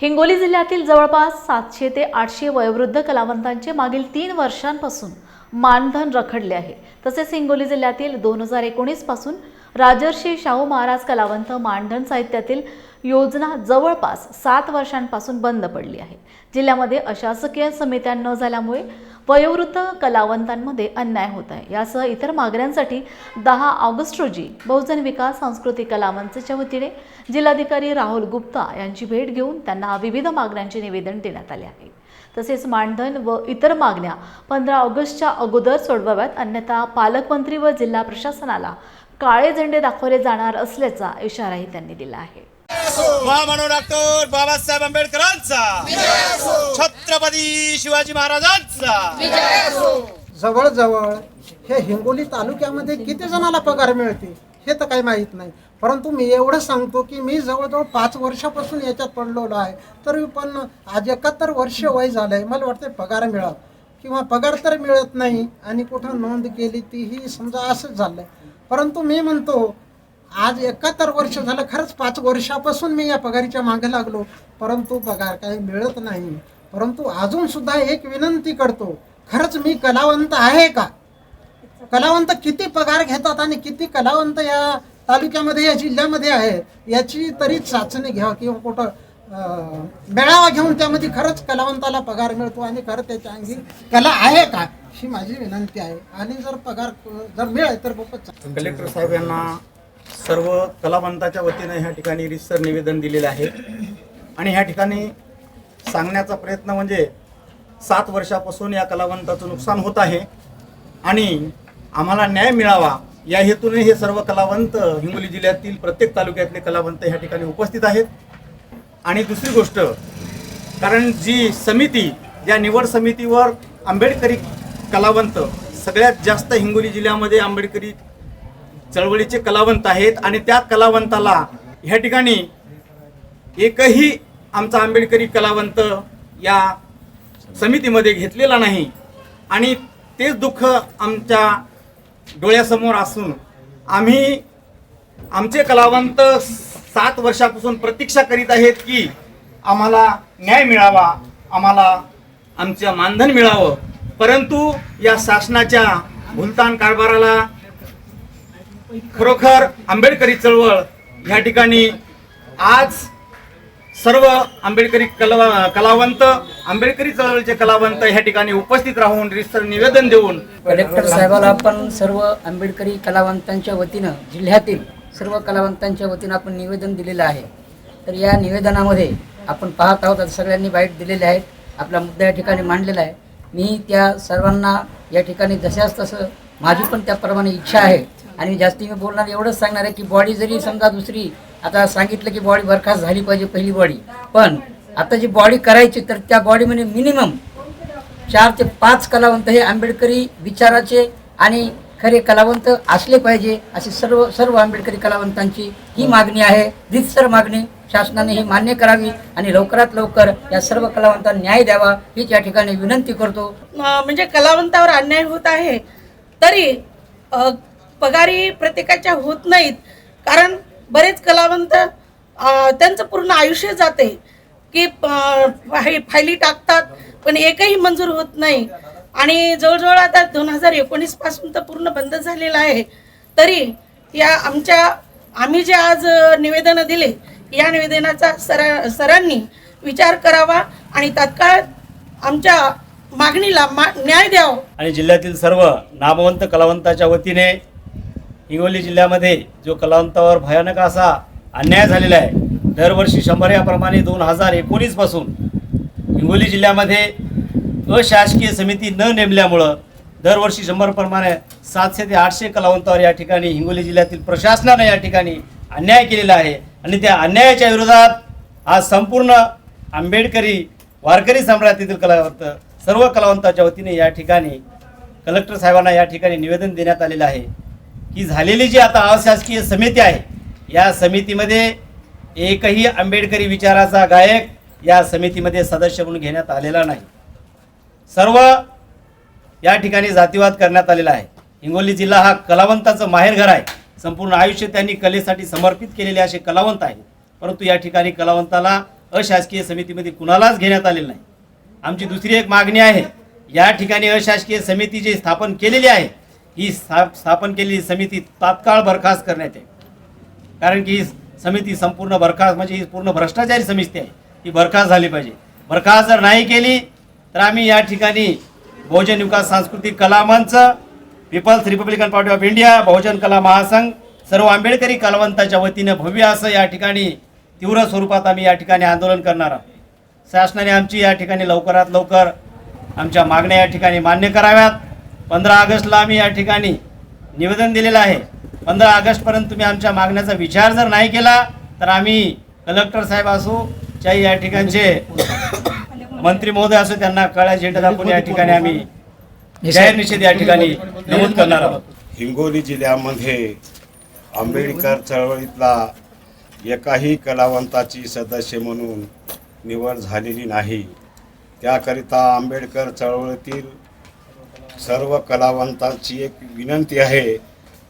हिंगोली जिल्ह्यातील जवळपास 700 ते 800 वयोवृद्ध कलावंतांचे मागील 3 वर्षांपासून मानधन रखडले आहे। तसेच हिंगोली जिल्ह्यातील 2019 पासून राजर्षी शाहू महाराज कलावंत मानधन साहित्यातील योजना जवळपास 7 वर्षांपासून बंद पडली आहे। जिल्ह्यामध्ये अशासकीय समित्या न झाल्यामुळे वयोवृद्ध कलावंतांमध्ये अन्याय होत आहे। यासह इतर मागण्यांसाठी 10 ऑगस्ट रोजी बहुजन विकास सांस्कृतिक कला मंचच्या वतीने जिल्हाधिकारी राहुल गुप्ता यांची भेट घेऊन त्यांना विविध मागण्यांचे निवेदन देण्यात आले आहे। तसेच मानधन व इतर मागण्या 15 ऑगस्टच्या अगोदर सोडवाव्यात, अन्यथा पालकमंत्री व जिल्हा प्रशासनाला काळे झेंडे दाखवले जाणार असल्याचा इशाराही त्यांनी दिला आहे। महामानव डॉक्टर बाबासाहेब आंबेडकरांचा, छत्रपती शिवाजी महाराजांचा। जवळजवळ हे हिंगोली तालुक्यामध्ये किती जणाला पगार मिळते हे तर काही माहीत नाही, परंतु मी एवढं सांगतो की मी जवळजवळ 5 वर्षापासून याच्यात पडलेलो आहे, तरी पण आज 71 वर्ष वय झालंय। मला वाटतं पगार मिळावा किंवा पगार तर मिळत नाही आणि कुठं नोंद केली तीही समजा असंच झालंय। परंतु मी म्हणतो आज 71 वर्ष झालं, खरंच 5 वर्षापासून मी या पगारीच्या मागे लागलो, परंतु पगार काही मिळत नाही। परंतु अजून सुद्धा एक विनंती करतो, खरंच मी कलावंत आहे का? कलावंत किती पगार घेतात आणि किती कलावंत या तालुक्यामध्ये या जिल्ह्यामध्ये आहेत याची तरी चाचणी घ्या किंवा कुठं मेळावा घेऊन त्यामध्ये खरंच कलावंताला पगार मिळतो आणि खरं त्याच्या अंगी कला आहे का ही माझी विनंती आहे। आणि जर पगार जर मिळेल तर खूपच कलेक्टर साहेब यांना सर्व कलावंताच्या वतीने ह्या ठिकाणी रितसर निवेदन दिलेले आहे आणि ह्या ठिकाणी सांगण्याचा प्रयत्न म्हणजे 7 वर्षापासून या कलावंताचं नुकसान होत आहे आणि आम्हाला न्याय मिळावा या हेतूने हे सर्व कलावंत हिंगोली जिल्ह्यातील प्रत्येक तालुक्यातले कलावंत ह्या ठिकाणी उपस्थित आहेत। आणि दुसरी गोष्ट, कारण जी समिती, या निवड समितीवर आंबेडकरी कलावंत सगळ्यात जास्त हिंगोली जिल्ह्यामध्ये आंबेडकरी चळवळीचे कलावंत आहेत आणि त्या कलावंताला ह्या ठिकाणी एकही आमचा आंबेडकरी कलावंत या समितीमध्ये घेतलेला नाही आणि तेच दुःख आमच्या डोळ्यासमोर असून आम्ही आमचे कलावंत 7 वर्षापासून प्रतीक्षा करीत आहेत की आम्हाला न्याय मिळावा, आम्हाला आमचं मानधन मिळावं। परंतु या शासनाच्या भूलतान कारभाराला खरोखर आंबेडकरी चळवळ ह्या ठिकाणी आज सर्व आंबेडकरी कलावंत, आंबेडकरी चळवळीचे कलावंत ह्या ठिकाणी उपस्थित राहून रितसर निवेदन देऊन कलेक्टर साहेबाला आपण सर्व आंबेडकरी कलावंतांच्या वतीनं, जिल्ह्यातील सर्व कलावंतांच्या वतीनं आपण निवेदन दिलेलं आहे। तर या निवेदनामध्ये आपण पाहत आहोत, आता सगळ्यांनी बाईट दिलेले आहेत, आपला मुद्दा या ठिकाणी मांडलेला आहे। मी त्या सर्वांना या ठिकाणी जशास तसं माझी पण त्याप्रमाणे इच्छा आहे आणि जास्ती मी बोलणार एवढंच सांगणार आहे की बॉडी जरी समजा दुसरी, आता सांगितलं की बॉडी बरखास्त झाली पाहिजे पहिली बॉडी, पण आता जी बॉडी करायची तर त्या बॉडीमध्ये मिनिमम 4 ते 5 कलावंत हे आंबेडकरी विचाराचे आणि खरे कलावंत असले पाहिजे, अशी सर्व आंबेडकरी कलावंतांची ही मागणी आहे। रितसर मागणी शासनाने ही मान्य करावी आणि लवकरात लवकर या सर्व कलावंतांना न्याय द्यावा हीच या ठिकाणी विनंती करतो। म्हणजे कलावंतावर अन्याय होत आहे तरी पगारी प्रत्येकाच्या होत नाहीत, कारण बरेच कलावंत त्यांचं पूर्ण आयुष्य जाते की फायली टाकतात पण एकही मंजूर होत नाही आणि जवळजवळ आता 2019 पासून तर पूर्ण बंद झालेलं आहे। तरी या आम्ही जे आज निवेदन दिले या निवेदनाचा सरांनी विचार करावा आणि तात्काळ आमच्या मागणीला न्याय द्यावा। आणि जिल्ह्यातील सर्व नामवंत कलावंताच्या वतीने हिंगोली जिल्ह्यामध्ये जो कलावंतावर भयानक असा अन्याय झालेला आहे, दरवर्षी 100 याप्रमाणे 2019 पासून हिंगोली जिल्ह्यामध्ये अशासकीय समिती न नेमल्यामुळं दरवर्षी 100 प्रमाणे 700 ते 800 कलावंतावर या ठिकाणी हिंगोली जिल्ह्यातील प्रशासनानं या ठिकाणी अन्याय केलेला आहे आणि त्या अन्यायाच्या विरोधात आज संपूर्ण आंबेडकरी वारकरी सम्राटीतील कलावंत सर्व कलावंताच्या वतीने या ठिकाणी कलेक्टर साहेबांना या ठिकाणी निवेदन देण्यात आलेलं आहे की झालेली जी आता अशासकीय समिती आहे या समितीमध्ये एकही आंबेडकरी विचाराचा गायक या समितीमध्ये सदस्य म्हणून घेण्यात आलेला नाही। सर्व या ठिकाणी जातीवाद करण्यात आलेला आहे। हिंगोली जिल्हा हा कलावंताचं माहेरघर आहे, संपूर्ण आयुष्य त्यांनी कलेसाठी समर्पित केलेले असे कलावंत आहेत, परंतु या ठिकाणी कलावंताला अशासकीय समितीमध्ये कुणालाच घेण्यात आलेलं नाही. आमची दुसरी एक मागणी आहे, या ठिकाणी अशासकीय समिती जी स्थापन केलेली आहे ही स्थापन केलेली समिती तात्काळ बरखास्त करण्यात येईल. कारण की ही समिती संपूर्ण बरखास्त म्हणजे ही पूर्ण भ्रष्टाचारी समिती आहे, ही बरखास्त झाली पाहिजे. बरखास्त जर नाही केली तर आम्ही या ठिकाणी बहुजन विकास सांस्कृतिक कला मंच, People's Republican Party of India, बहुजन कला महासंघ, सर्व आंबेडकरी कलावंताच्या वतीने भव्य असं या ठिकाणी तीव्र स्वरूपात आम्ही या ठिकाणी आंदोलन करणार आहोत. शासनाने आमची या ठिकाणी लवकरात लवकर आमच्या मागण्या या ठिकाणी मान्य कराव्यात. 15 ऑगस्टला आम्ही या ठिकाणी निवेदन दिलेलं आहे. 15 ऑगस्टपर्यंत तुम्ही आमच्या मागण्याचा विचार जर नाही केला तर आम्ही कलेक्टर साहेब असो चाहे या ठिकाणचे मंत्री महोदय असो त्यांना काळ्या झेंडा दाखवून या ठिकाणी आम्ही जाहीर निषेध या ठिकाणी नमूद करणार आहोत. हिंगोली जिल्ह्यामध्ये आंबेडकर चळवळीतला एकाही कलावंताची सदस्य म्हणून निवड झालेली नाही. त्याकरिता आंबेडकर चळवळीतील सर्व कलावंतांची एक विनंती आहे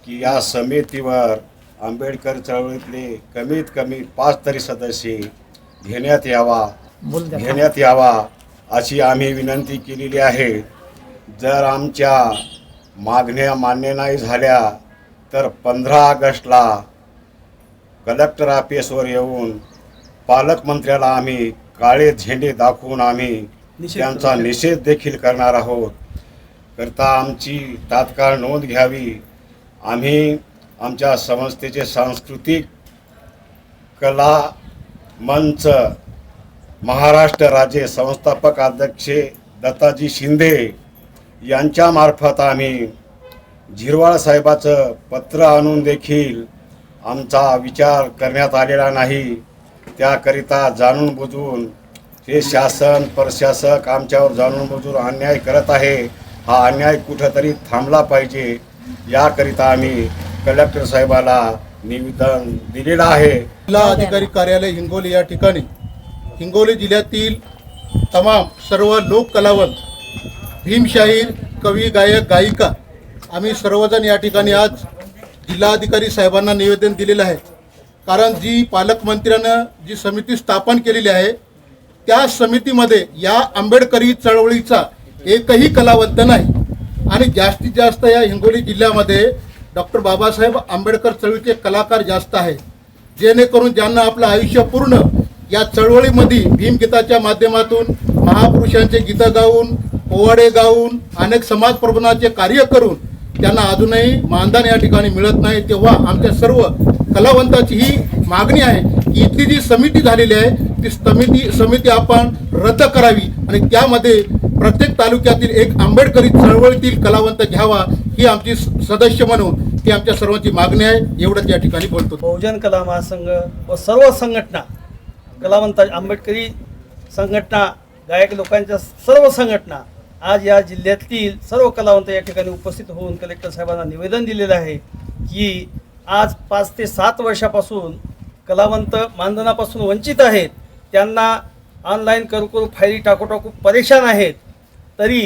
की या समितीवर आंबेडकर चळवळीतले कमीत कमी 5 तरी सदस्य घेण्यात यावा अशी आम्ही विनंती केलेली आहे. जर आमच्या मागण्या मान्य नाही झाल्या तर 15 ऑगस्टला कलेक्टर ऑफिसवर येऊन पालकमंत्र्याला आम्ही काळे झेंडे दाखवून आम्ही त्यांचा निषेध देखील करणार आहोत. करता आमची तात्काळ नोंद घ्यावी. आम्ही आमच्या संस्थेचे सांस्कृतिक कला मंच महाराष्ट्र राज्य संस्थापक अध्यक्ष दत्ताजी शिंदे यांच्यामार्फत आम्ही झिरवाळ साहेबाचं पत्र आणून देखील आमचा विचार करण्यात आलेला नाही. त्याकरिता जाणून बुजून हे शासन प्रशासक आमच्यावर जाणून बुजून अन्याय करत आहे. हा अन्याय कुठंतरी थांबला पाहिजे याकरिता आम्ही कलेक्टर साहेबाला निवेदन दिलेलं आहे. जिल्हा अधिकारी कार्यालय हिंगोली या ठिकाणी हिंगोली जिल्ह्यातील तमाम सर्व लोक कलावंत, भीमशाहीर, कवी, गायक, गायिका आम्ही सर्वजण या ठिकाणी आज जिल्हाधिकारी साहेबांना निवेदन दिलेलं आहे. कारण जी पालकमंत्र्यानं जी समिती स्थापन केलेली आहे त्या समितीमध्ये या आंबेडकरी चळवळीचा एकही कलावंत नाही. आणि जास्तीत जास्त या हिंगोली जिल्ह्यामध्ये डॉक्टर बाबासाहेब आंबेडकर चळवळीचे कलाकार जास्त आहेत, जेणेकरून ज्यांना आपलं आयुष्य पूर्ण या चळवळीमध्ये भीमगीताच्या माध्यमातून महापुरुषांचे गीतं गाऊन, पोवाडे गाऊन, अनेक समाज प्रबोधनाचे कार्य करून त्यांना अजूनही मानधन या ठिकाणी मिळत नाही. तेव्हा आमच्या सर्व कलावंताची ही मागणी आहे की इथली जी समिती झालेली आहे ती समिती आपण रद्द करावी आणि त्यामध्ये प्रत्येक तालुक्यातील एक आंबेडकरी चळवळीतील कलावंत घ्यावा ही आमची सदस्य म्हणून ती आमच्या सर्वांची मागणी आहे. एवढंच या ठिकाणी बोलतो. बहुजन कला महासंघ व सर्व संघटना, कलावंत आंबेडकरी संघटना, गायक लोकांच्या सर्व संघटना आज या जिल्ह्यातील सर्व कलावंत या ठिकाणी उपस्थित होऊन कलेक्टर साहेबांना निवेदन दिलेलं आहे की आज 5 ते 7 वर्षापासून कलावंत मानधनापासून वंचित आहेत. त्यांना ऑनलाईन करू फायली टाकू परेशान आहेत. तरी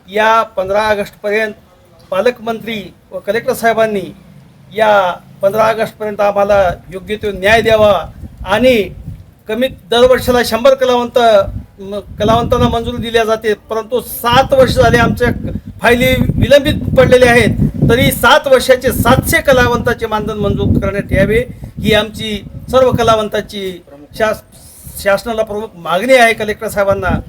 या 15 ऑगस्टपर्यंत पालकमंत्री व कलेक्टर साहेबांनी या 15 ऑगस्टपर्यंत आम्हाला योग्य तो न्याय द्यावा आणि कमीत दरवर्षाला 100 कलावंतांना मंजुरी दिल्या जाते. परंतु 7 वर्ष झाले आमच्या फायली विलंबित पडलेल्या आहेत. तरी 7 वर्षाचे 700 कलावंताचे मानधन मंजूर करण्यात यावे ही आमची सर्व कलावंताची शासनाला प्रमुख मागणी आहे. कलेक्टर साहेबांना